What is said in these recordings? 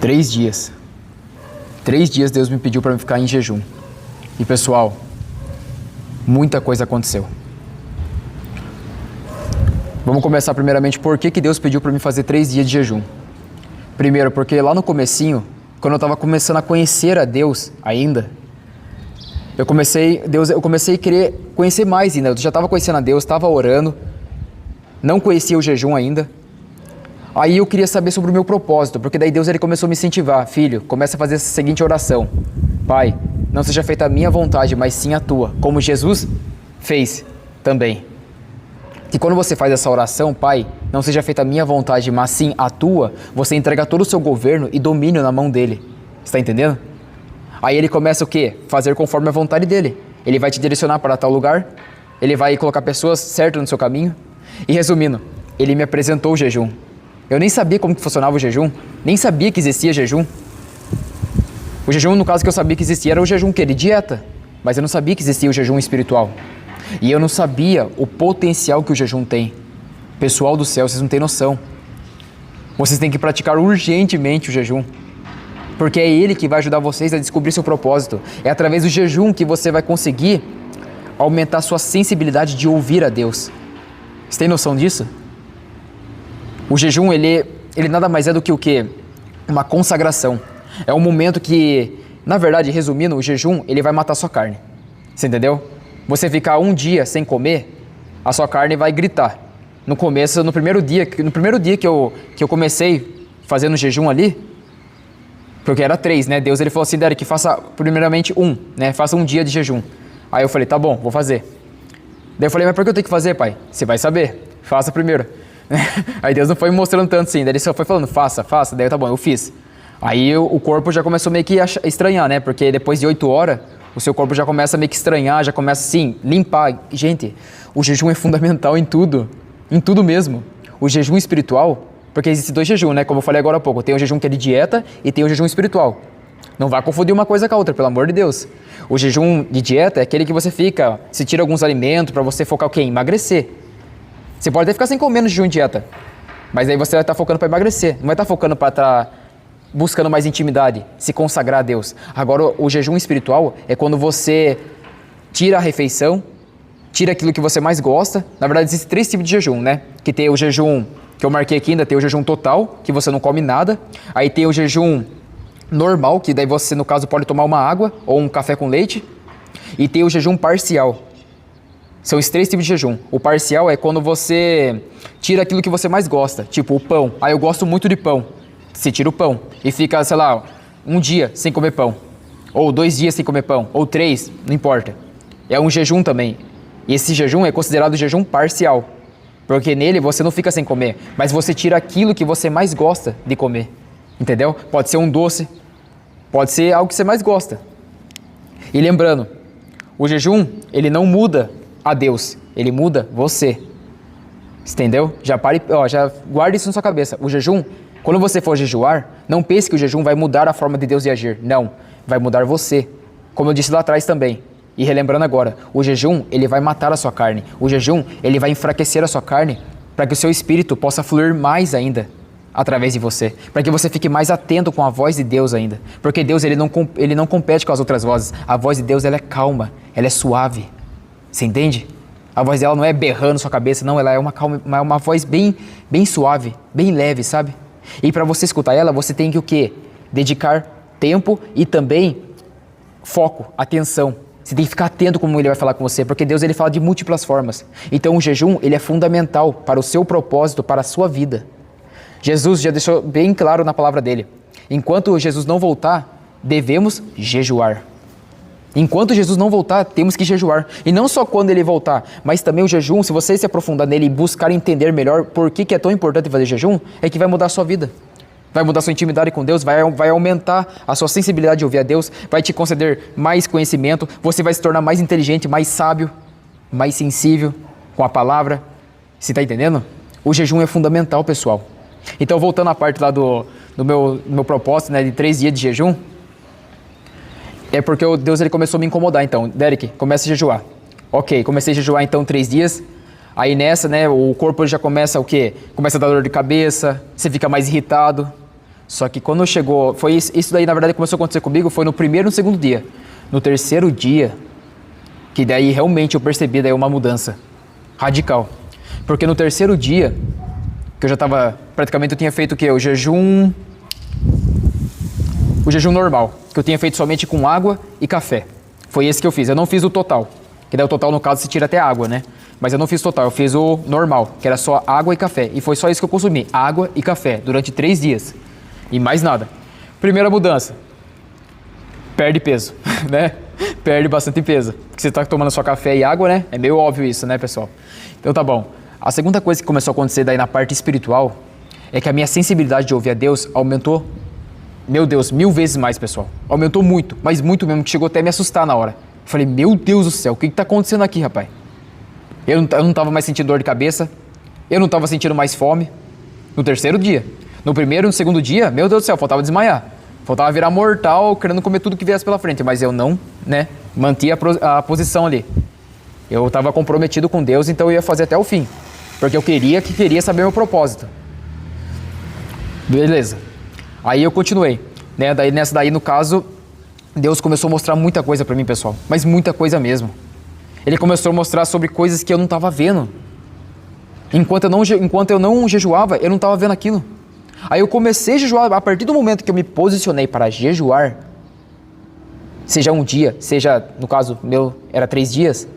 3 dias. 3 dias Deus me pediu para ficar em jejum. E pessoal, muita coisa aconteceu. Vamos começar primeiramente por que Deus pediu para mim fazer 3 dias de jejum. Primeiro, porque lá no comecinho, quando eu estava começando a conhecer a Deus ainda, eu comecei a querer conhecer mais ainda. Eu já estava conhecendo a Deus, estava orando, não conhecia o jejum ainda. Aí eu queria saber sobre o meu propósito, porque daí Deus ele começou a me incentivar. Filho, começa a fazer essa seguinte oração. Pai, não seja feita a minha vontade, mas sim a tua, como Jesus fez também. E quando você faz essa oração, Pai, não seja feita a minha vontade, mas sim a tua, você entrega todo o seu governo e domínio na mão dele. Está entendendo? Aí ele começa o quê? Fazer conforme a vontade dele. Ele vai te direcionar para tal lugar, ele vai colocar pessoas certas no seu caminho. E resumindo, ele me apresentou o jejum. Eu nem sabia como que funcionava o jejum, nem sabia que existia jejum. O jejum, no caso que eu sabia que existia, era o jejum que era dieta, mas eu não sabia que existia o jejum espiritual. E eu não sabia o potencial que o jejum tem. Pessoal do céu, vocês não têm noção. Vocês têm que praticar urgentemente o jejum. Porque é ele que vai ajudar vocês a descobrir seu propósito. É através do jejum que você vai conseguir aumentar sua sensibilidade de ouvir a Deus. Você tem noção disso? O jejum, ele nada mais é do que o quê? Uma consagração. É um momento que, na verdade, resumindo, o jejum, ele vai matar a sua carne. Você entendeu? Você ficar um dia sem comer, a sua carne vai gritar. No começo, no primeiro dia que eu comecei fazendo jejum ali, porque era 3, né? Deus ele falou assim, Derek, faça primeiramente né? Faça um dia de jejum. Aí eu falei, tá bom, vou fazer. Daí eu falei, mas por que eu tenho que fazer, pai? Você vai saber, faça primeiro. Aí Deus não foi me mostrando tanto assim, daí ele só foi falando, faça, daí tá bom, eu fiz. Aí o corpo já começou meio que a estranhar, né? Porque depois de 8 horas, o seu corpo já começa meio que estranhar, já começa assim, limpar. Gente, o jejum é fundamental em tudo mesmo. O jejum espiritual, porque existem 2 jejuns, né? Como eu falei agora há pouco, tem o jejum que é de dieta e tem o jejum espiritual. Não vai confundir uma coisa com a outra, pelo amor de Deus. O jejum de dieta é aquele que você fica, se tira alguns alimentos para você focar o quê? Em emagrecer. Você pode até ficar sem comer no jejum de dieta, mas aí você vai estar focando para emagrecer, não vai estar focando para estar buscando mais intimidade, se consagrar a Deus. Agora, o jejum espiritual é quando você tira a refeição, tira aquilo que você mais gosta. Na verdade, existem 3 tipos de jejum, né? Que tem o jejum, que eu marquei aqui ainda, tem o jejum total, que você não come nada. Aí tem o jejum normal, que daí você, no caso, pode tomar uma água ou um café com leite. E tem o jejum parcial. São os 3 tipos de jejum. O parcial é quando você tira aquilo que você mais gosta, tipo o pão. Eu gosto muito de pão. Você tira o pão e fica, sei lá, um dia sem comer pão. Ou 2 dias sem comer pão. Ou 3, não importa. É um jejum também. E esse jejum é considerado jejum parcial. Porque nele você não fica sem comer, mas você tira aquilo que você mais gosta de comer. Entendeu? Pode ser um doce, pode ser algo que você mais gosta. E lembrando, o jejum, ele não muda a Deus, ele muda você. Entendeu? Já guarde isso na sua cabeça. O jejum, quando você for jejuar, não pense que o jejum vai mudar a forma de Deus de agir. Não, vai mudar você. Como eu disse lá atrás também. E relembrando agora, o jejum, ele vai matar a sua carne. O jejum, ele vai enfraquecer a sua carne para que o seu espírito possa fluir mais ainda através de você. Para que você fique mais atento com a voz de Deus ainda. Porque Deus, ele não compete com as outras vozes. A voz de Deus, ela é calma, ela é suave. Você entende? A voz dela não é berrando sua cabeça, não. Ela é uma voz bem suave, bem leve, sabe? E para você escutar ela, você tem que o quê? Dedicar tempo e também foco, atenção. Você tem que ficar atento como ele vai falar com você, porque Deus ele fala de múltiplas formas. Então o jejum ele é fundamental para o seu propósito, para a sua vida. Jesus já deixou bem claro na palavra dele. Enquanto Jesus não voltar, devemos jejuar. Enquanto Jesus não voltar, temos que jejuar. E não só quando ele voltar, mas também o jejum, se você se aprofundar nele e buscar entender melhor por que é tão importante fazer jejum, é que vai mudar a sua vida. Vai mudar sua intimidade com Deus, vai aumentar a sua sensibilidade de ouvir a Deus, vai te conceder mais conhecimento, você vai se tornar mais inteligente, mais sábio, mais sensível com a palavra. Você está entendendo? O jejum é fundamental, pessoal. Então, voltando à parte lá do meu propósito, né, de 3 dias de jejum, é porque Deus ele começou a me incomodar. Então, Derek, comece a jejuar. Ok, comecei a jejuar então 3 dias. Aí nessa, né, o corpo já começa o quê? Começa a dar dor de cabeça, você fica mais irritado. Só que quando chegou, foi isso daí na verdade começou a acontecer comigo, foi no primeiro e no segundo dia. No terceiro dia, que daí realmente eu percebi daí uma mudança radical. Porque no terceiro dia, que eu já estava, praticamente eu tinha feito o quê? O jejum normal, que eu tinha feito somente com água e café. Foi esse que eu fiz, eu não fiz o total, que daí o total no caso se tira até água, né? Mas eu não fiz total, eu fiz o normal, que era só água e café. E foi só isso que eu consumi, água e café, durante 3 dias. E mais nada. Primeira mudança, perde peso, né? Perde bastante peso. Porque você está tomando só café e água, né? É meio óbvio isso, né, pessoal? Então tá bom. A segunda coisa que começou a acontecer daí na parte espiritual é que a minha sensibilidade de ouvir a Deus aumentou, meu Deus, 1000 vezes mais, pessoal. Aumentou muito, mas muito mesmo, que chegou até a me assustar na hora. Falei, meu Deus do céu, o que está acontecendo aqui, rapaz? Eu não estava mais sentindo dor de cabeça, eu não estava sentindo mais fome. No terceiro dia. No primeiro e no segundo dia, meu Deus do céu, faltava desmaiar. Faltava virar mortal, querendo comer tudo que viesse pela frente. Mas eu não, né, mantia a posição ali. Eu estava comprometido com Deus, então eu ia fazer até o fim. Porque eu queria saber meu propósito. Beleza. Aí eu continuei. Né? Nessa daí, no caso, Deus começou a mostrar muita coisa pra mim, pessoal. Mas muita coisa mesmo. Ele começou a mostrar sobre coisas que eu não estava vendo. Enquanto eu não jejuava, eu não estava vendo aquilo. Aí eu comecei a jejuar, a partir do momento que eu me posicionei para jejuar, seja um dia, seja, no caso meu, era 3 dias,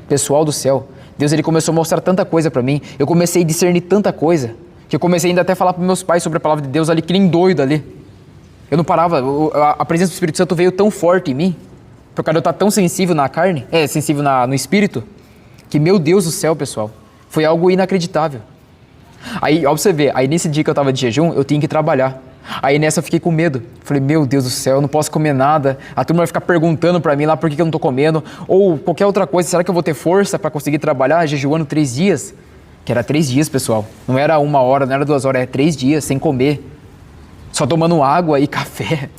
pessoal do céu, Deus ele começou a mostrar tanta coisa para mim, eu comecei a discernir tanta coisa, que eu comecei ainda até a falar para meus pais sobre a palavra de Deus ali, que nem doido ali. Eu não parava, a presença do Espírito Santo veio tão forte em mim, por causa de eu estar tão sensível na carne, sensível no espírito, que meu Deus do céu, pessoal, foi algo inacreditável. Aí, ó, pra você ver, aí nesse dia que eu tava de jejum, eu tinha que trabalhar. Aí nessa eu fiquei com medo. Falei, meu Deus do céu, eu não posso comer nada. A turma vai ficar perguntando pra mim lá por que eu não tô comendo. Ou qualquer outra coisa, será que eu vou ter força pra conseguir trabalhar jejuando 3 dias? Que era 3 dias, pessoal. Não era 1 hora, não era 2 horas, era 3 dias, sem comer. Só tomando água e café.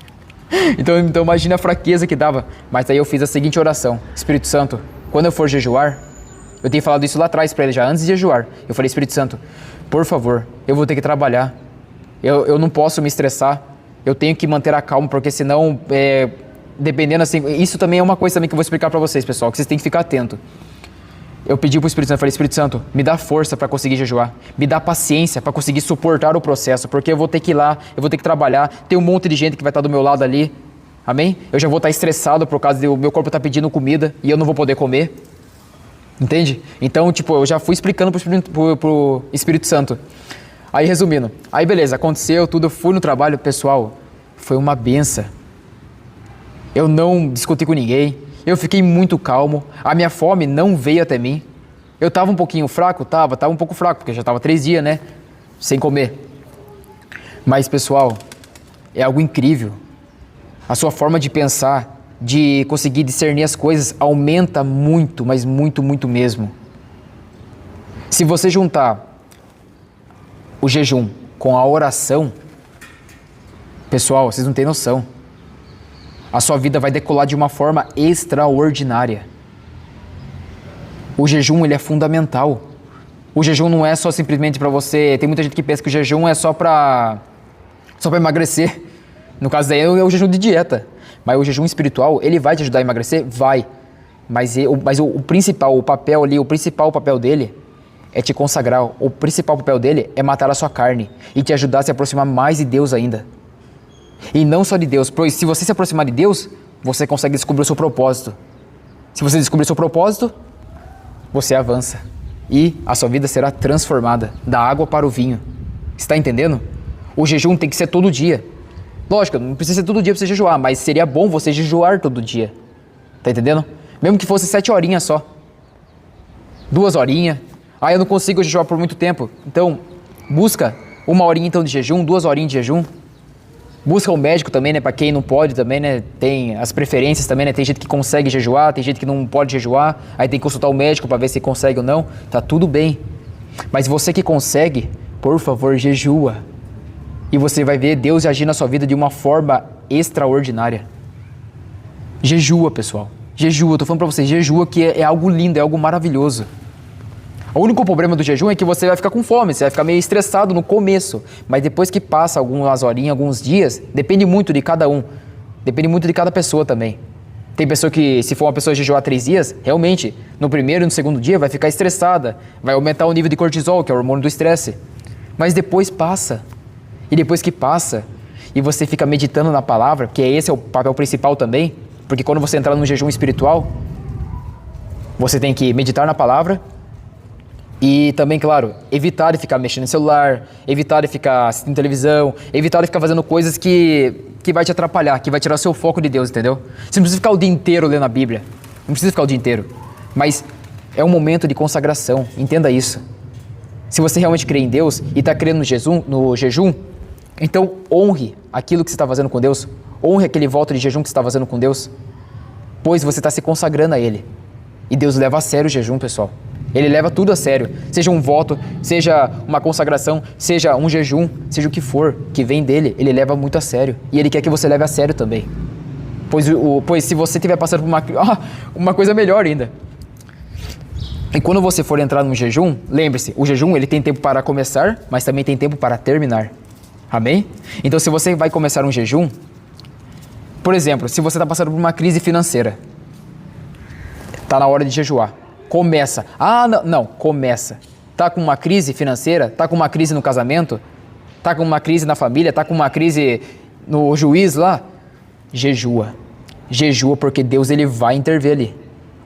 Então imagina a fraqueza que dava. Mas aí eu fiz a seguinte oração. Espírito Santo, quando eu for jejuar, eu tenho falado isso lá atrás pra ele já, antes de jejuar. Eu falei, Espírito Santo, por favor, eu vou ter que trabalhar. Eu não posso me estressar. Eu tenho que manter a calma, porque senão, dependendo assim... Isso também é uma coisa também que eu vou explicar pra vocês, pessoal, que vocês têm que ficar atento. Eu pedi pro Espírito Santo, falei, Espírito Santo, me dá força pra conseguir jejuar. Me dá paciência pra conseguir suportar o processo, porque eu vou ter que ir lá, eu vou ter que trabalhar. Tem um monte de gente que vai estar do meu lado ali. Amém? Eu já vou estar estressado por causa do meu corpo tá pedindo comida e eu não vou poder comer. Entende? Então, tipo, eu já fui explicando pro Espírito Santo. Aí, resumindo. Aí, beleza, aconteceu tudo, eu fui no trabalho, pessoal, foi uma benção. Eu não discuti com ninguém, eu fiquei muito calmo, a minha fome não veio até mim. Eu tava um pouquinho fraco? Tava um pouco fraco, porque já tava 3 dias, né? Sem comer. Mas, pessoal, é algo incrível. A sua forma de pensar, de conseguir discernir as coisas, aumenta muito, mas muito, muito mesmo. Se você juntar o jejum com a oração, pessoal, vocês não têm noção. A sua vida vai decolar de uma forma extraordinária. O jejum, ele é fundamental. O jejum não é só simplesmente para você... Tem muita gente que pensa que o jejum é só para emagrecer. No caso daí é o jejum de dieta. Mas o jejum espiritual, ele vai te ajudar a emagrecer? Vai. Mas o principal, o papel ali, o principal papel dele é te consagrar. O principal papel dele é matar a sua carne e te ajudar a se aproximar mais de Deus ainda. E não só de Deus, pois se você se aproximar de Deus, você consegue descobrir o seu propósito. Se você descobrir o seu propósito, você avança. E a sua vida será transformada da água para o vinho. Está entendendo? O jejum tem que ser todo dia. Lógico, não precisa ser todo dia para você jejuar, mas seria bom você jejuar todo dia. Tá entendendo? Mesmo que fosse 7 horinhas só. 2 horinhas. Ah, eu não consigo jejuar por muito tempo. Então, busca 1 horinha então de jejum, 2 horinhas de jejum. Busca um médico também, né? Para quem não pode também, né? Tem as preferências também, né? Tem gente que consegue jejuar, tem gente que não pode jejuar. Aí tem que consultar o médico para ver se consegue ou não. Tá tudo bem. Mas você que consegue, por favor, jejua. E você vai ver Deus agir na sua vida de uma forma extraordinária. Jejua, pessoal. Jejua, eu tô falando pra vocês, jejua que é algo lindo, é algo maravilhoso. O único problema do jejum é que você vai ficar com fome, você vai ficar meio estressado no começo, mas depois que passa algumas horinhas, alguns dias, depende muito de cada um, depende muito de cada pessoa também. Tem pessoa que, se for uma pessoa jejuar 3 dias, realmente, no primeiro e no segundo dia vai ficar estressada, vai aumentar o nível de cortisol, que é o hormônio do estresse. Mas depois passa. E depois que passa, e você fica meditando na palavra, porque esse é o papel principal também, porque quando você entrar no jejum espiritual, você tem que meditar na palavra e também, claro, evitar de ficar mexendo no celular, evitar de ficar assistindo televisão, evitar de ficar fazendo coisas que vai te atrapalhar, que vai tirar seu foco de Deus, entendeu? Você não precisa ficar o dia inteiro lendo a Bíblia, não precisa ficar o dia inteiro, mas é um momento de consagração, entenda isso. Se você realmente crê em Deus e está crendo no jejum, então honre aquilo que você está fazendo com Deus, honre aquele voto de jejum que você está fazendo com Deus, pois você está se consagrando a Ele. E Deus leva a sério o jejum, pessoal. Ele leva tudo a sério, seja um voto, seja uma consagração, seja um jejum, seja o que for, que vem dele, ele leva muito a sério. E ele quer que você leve a sério também. Pois se você estiver passando por uma coisa melhor ainda. E quando você for entrar num jejum, lembre-se, o jejum ele tem tempo para começar, mas também tem tempo para terminar. Amém? Então se você vai começar um jejum, por exemplo, se você está passando por uma crise financeira, está na hora de jejuar. Começa. Começa. Tá com uma crise financeira? Tá com uma crise no casamento? Tá com uma crise na família? Tá com uma crise no juiz lá? Jejua. Jejua porque Deus ele vai intervir ali.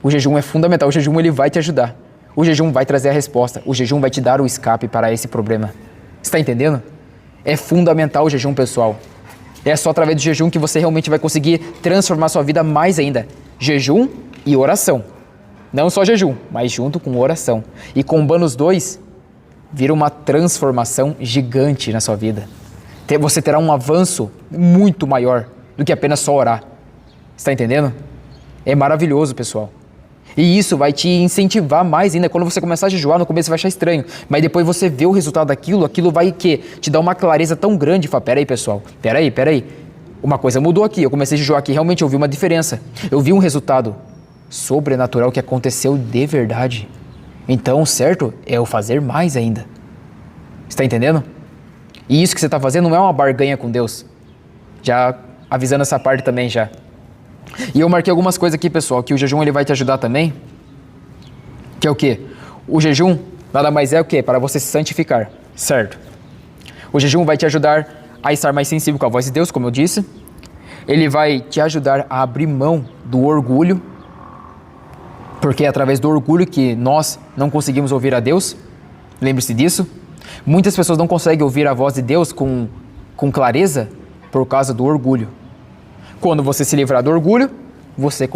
O jejum é fundamental. O jejum ele vai te ajudar. O jejum vai trazer a resposta. O jejum vai te dar o escape para esse problema. Você está entendendo? É fundamental o jejum, pessoal. É só através do jejum que você realmente vai conseguir transformar sua vida mais ainda. Jejum e oração. Não só jejum, mas junto com oração. E combando os dois, vira uma transformação gigante na sua vida. Você terá um avanço muito maior do que apenas só orar. Está entendendo? É maravilhoso, pessoal. E isso vai te incentivar mais ainda. Quando você começar a jejuar, no começo você vai achar estranho. Mas depois você vê o resultado daquilo, aquilo vai te dar uma clareza tão grande. Fala, peraí, pessoal, peraí. Uma coisa mudou aqui. Eu comecei a jejuar aqui, realmente eu vi uma diferença. Eu vi um resultado sobrenatural que aconteceu de verdade. Então, o certo é eu fazer mais ainda. Está entendendo? E isso que você está fazendo não é uma barganha com Deus. Já avisando essa parte também já. E eu marquei algumas coisas aqui, pessoal, que o jejum ele vai te ajudar também. Que é o quê? O jejum nada mais é o quê? Para você se santificar, certo? O jejum vai te ajudar a estar mais sensível com a voz de Deus, como eu disse. Ele vai te ajudar a abrir mão do orgulho, porque é através do orgulho que nós não conseguimos ouvir a Deus. Lembre-se disso. Muitas pessoas não conseguem ouvir a voz de Deus com clareza por causa do orgulho. Quando você se livrar do orgulho, você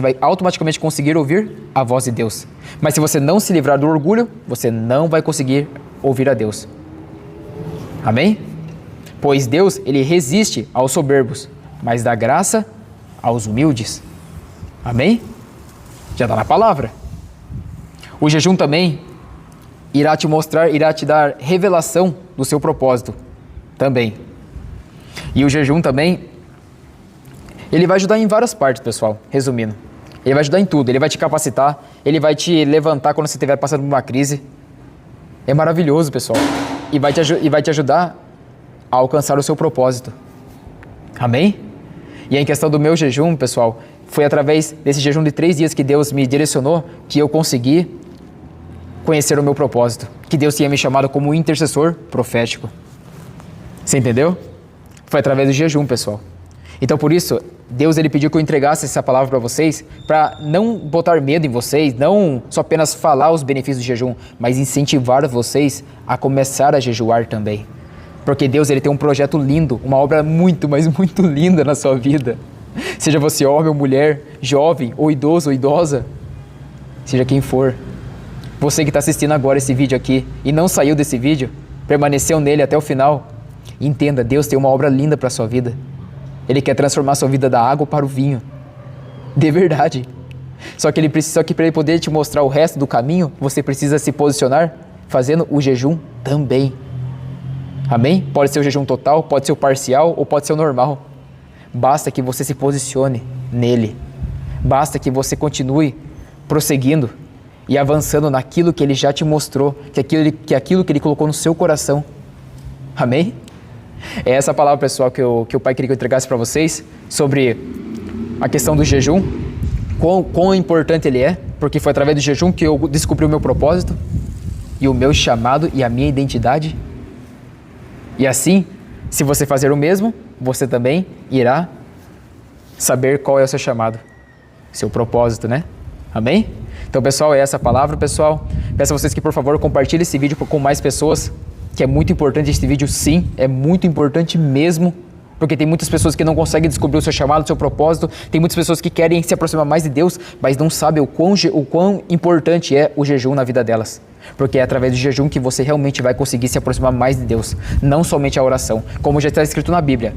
vai automaticamente conseguir ouvir a voz de Deus. Mas se você não se livrar do orgulho, você não vai conseguir ouvir a Deus. Amém? Pois Deus, ele resiste aos soberbos, mas dá graça aos humildes. Amém? Já está na palavra. O jejum também irá te dar revelação do seu propósito também. E o jejum também, ele vai ajudar em várias partes, pessoal, resumindo. Ele vai ajudar em tudo, ele vai te capacitar, ele vai te levantar quando você estiver passando por uma crise. É maravilhoso, pessoal. E vai te ajudar a alcançar o seu propósito. Amém? E em questão do meu jejum, pessoal, foi através desse jejum de 3 dias que Deus me direcionou que eu consegui conhecer o meu propósito. Que Deus tinha me chamado como intercessor profético. Você entendeu? Foi através do jejum, pessoal. Então, por isso, Deus ele pediu que eu entregasse essa palavra para vocês, para não botar medo em vocês, não só apenas falar os benefícios do jejum, mas incentivar vocês a começar a jejuar também. Porque Deus ele tem um projeto lindo, uma obra muito, mas muito linda na sua vida. Seja você homem ou mulher, jovem ou idoso ou idosa, seja quem for. Você que está assistindo agora esse vídeo aqui e não saiu desse vídeo, permaneceu nele até o final, entenda, Deus tem uma obra linda para a sua vida. Ele quer transformar a sua vida da água para o vinho. De verdade. Só que para ele poder te mostrar o resto do caminho, você precisa se posicionar fazendo o jejum também. Amém? Pode ser o jejum total, pode ser o parcial ou pode ser o normal. Basta que você se posicione nele. Basta que você continue prosseguindo. e avançando naquilo que Ele já te mostrou, que aquilo que Ele colocou no seu coração. Amém? É essa palavra, pessoal, que o Pai queria que eu entregasse para vocês sobre a questão do jejum, quão importante ele é, porque foi através do jejum que eu descobri o meu propósito e o meu chamado e a minha identidade. E assim, se você fazer o mesmo, você também irá saber qual é o seu chamado, seu propósito, né? Amém? Então, pessoal, é essa a palavra, pessoal. Peço a vocês que, por favor, compartilhem esse vídeo com mais pessoas, que é muito importante esse vídeo, sim, é muito importante mesmo, porque tem muitas pessoas que não conseguem descobrir o seu chamado, o seu propósito, tem muitas pessoas que querem se aproximar mais de Deus, mas não sabem o quão importante é o jejum na vida delas, porque é através do jejum que você realmente vai conseguir se aproximar mais de Deus, não somente a oração, como já está escrito na Bíblia,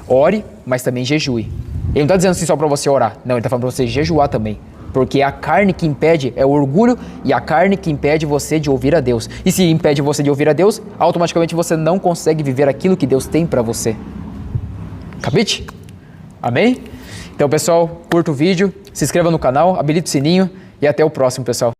ore, mas também jejue. Ele não está dizendo assim só para você orar, não, ele está falando para você jejuar também. Porque a carne que impede é o orgulho e a carne que impede você de ouvir a Deus. E se impede você de ouvir a Deus, automaticamente você não consegue viver aquilo que Deus tem para você. Capite? Amém? Então, pessoal, curta o vídeo, se inscreva no canal, habilite o sininho e até o próximo, pessoal.